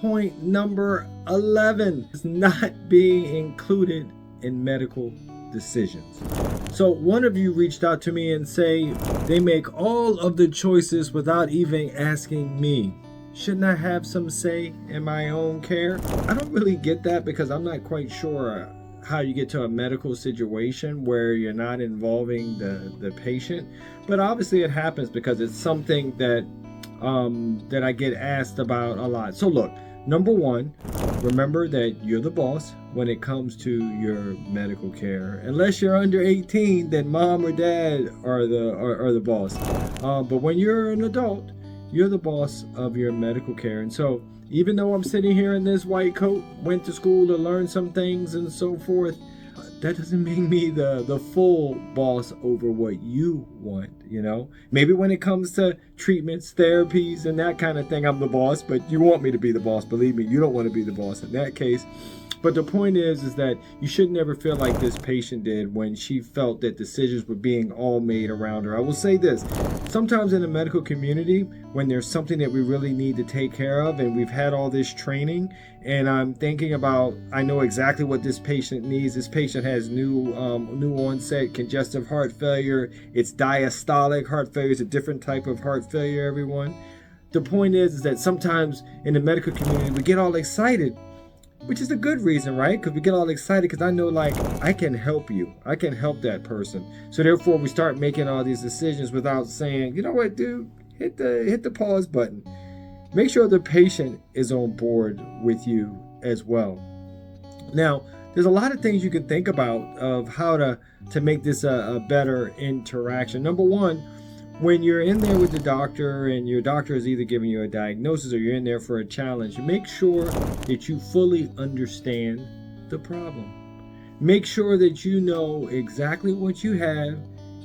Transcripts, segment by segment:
point number 11 is not being included in medical decisions. So one of you reached out to me and say they make all of the choices without even asking me. Shouldn't I have some say in my own care? I don't really get that because I'm not quite sure how you get to a medical situation where you're not involving the patient. But obviously it happens because it's something that that I get asked about a lot. So look, number one, remember that you're the boss when it comes to your medical care. Unless you're under 18, then mom or dad are the boss. But when you're an adult, you're the boss of your medical care. And so even though I'm sitting here in this white coat, went to school to learn some things and so forth, that doesn't make me the full boss over what you want, you know? Maybe when it comes to treatments, therapies, and that kind of thing, I'm the boss, but you want me to be the boss. Believe me, you don't want to be the boss in that case. But the point is that you should never feel like this patient did when she felt that decisions were being all made around her. I will say this, sometimes in the medical community, when there's something that we really need to take care of and we've had all this training and I'm thinking about, I know exactly what this patient needs. This patient has new onset congestive heart failure. It's diastolic heart failure. It's a different type of heart failure, everyone. The point is that sometimes in the medical community, we get all excited, which is a good reason, right? Because we get all excited because I know, like, I can help you. I can help that person. So therefore, we start making all these decisions without saying, you know what, dude, hit the pause button. Make sure the patient is on board with you as well. Now, there's a lot of things you can think about of how to make this a better interaction. Number one, when you're in there with the doctor and your doctor is either giving you a diagnosis or you're in there for a challenge, make sure that you fully understand the problem. Make sure that you know exactly what you have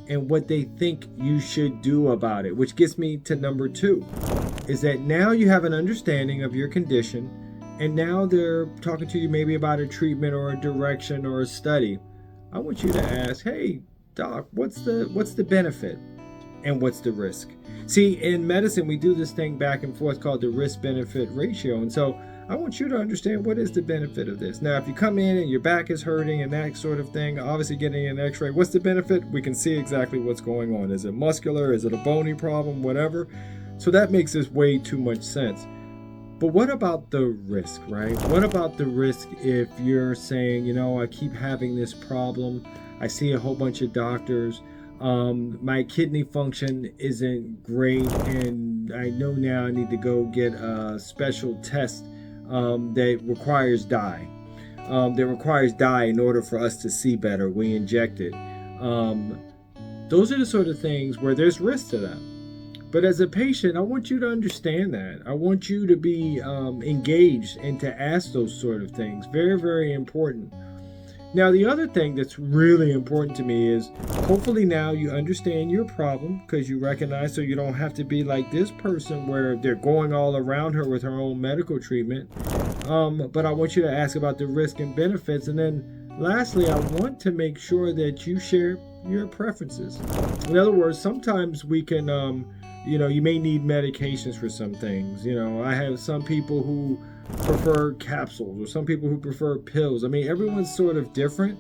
and what they think you should do about it, which gets me to number two, is that now you have an understanding of your condition and now they're talking to you maybe about a treatment or a direction or a study. I want you to ask, hey, doc, what's the benefit? And what's the risk? See, in medicine, we do this thing back and forth called the risk-benefit ratio. And so I want you to understand, what is the benefit of this? Now, if you come in and your back is hurting and that sort of thing, obviously getting an x-ray, what's the benefit? We can see exactly what's going on. Is it muscular? Is it a bony problem? Whatever. So that makes this way too much sense. But what about the risk, right? What about the risk if you're saying, you know, I keep having this problem. I see a whole bunch of doctors. My kidney function isn't great, and I know now I need to go get a special test that requires dye. In order for us to see better. We inject it. Those are the sort of things where there's risk to that. But as a patient, I want you to understand that. I want you to be engaged and to ask those sort of things. Very, very important. Now, the other thing that's really important to me is hopefully now you understand your problem because you recognize, so you don't have to be like this person where they're going all around her with her own medical treatment. But I want you to ask about the risk and benefits. And then lastly, I want to make sure that you share your preferences. In other words, sometimes we can, you may need medications for some things. I have some people who prefer capsules or some people who prefer pills. I mean, everyone's sort of different,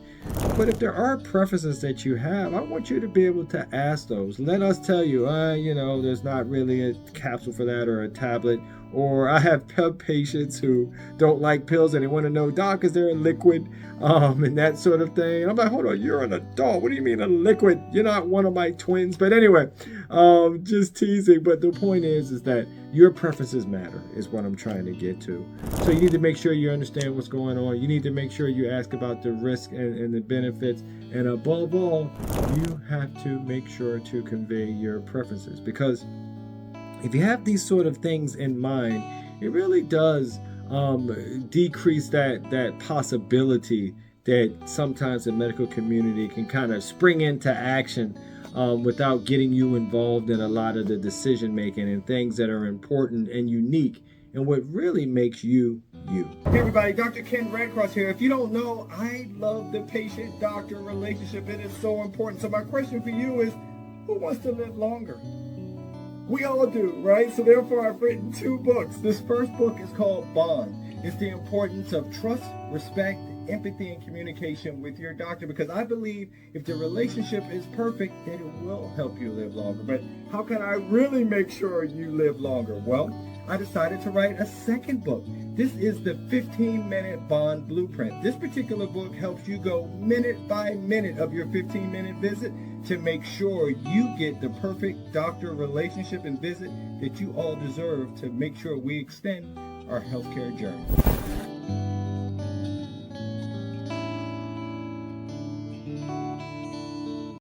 but if there are preferences that you have, I want you to be able to ask those. Let us tell you, there's not really a capsule for that or a tablet. Or I have patients who don't like pills and they want to know, doc, is there a liquid? And that sort of thing. And I'm like, hold on, you're an adult. What do you mean a liquid? You're not one of my twins. But anyway, just teasing. But the point is that your preferences matter is what I'm trying to get to. So you need to make sure you understand what's going on. You need to make sure you ask about the risk and the benefits. And above all, you have to make sure to convey your preferences, because if you have these sort of things in mind, it really does decrease that possibility that sometimes the medical community can kind of spring into action without getting you involved in a lot of the decision making and things that are important and unique and what really makes you you. Hey everybody, Dr. Ken Redcross here. If you don't know, I love the patient-doctor relationship. It is so important. So my question for you is, who wants to live longer? We all do, right? So therefore, I've written 2 books. This first book is called Bond. It's the importance of trust, respect, empathy, and communication with your doctor, because I believe if the relationship is perfect, then it will help you live longer. But how can I really make sure you live longer? Well, I decided to write a second book. This is the 15-minute Bond Blueprint. This particular book helps you go minute by minute of your 15-minute visit to make sure you get the perfect doctor relationship and visit that you all deserve to make sure we extend our healthcare journey.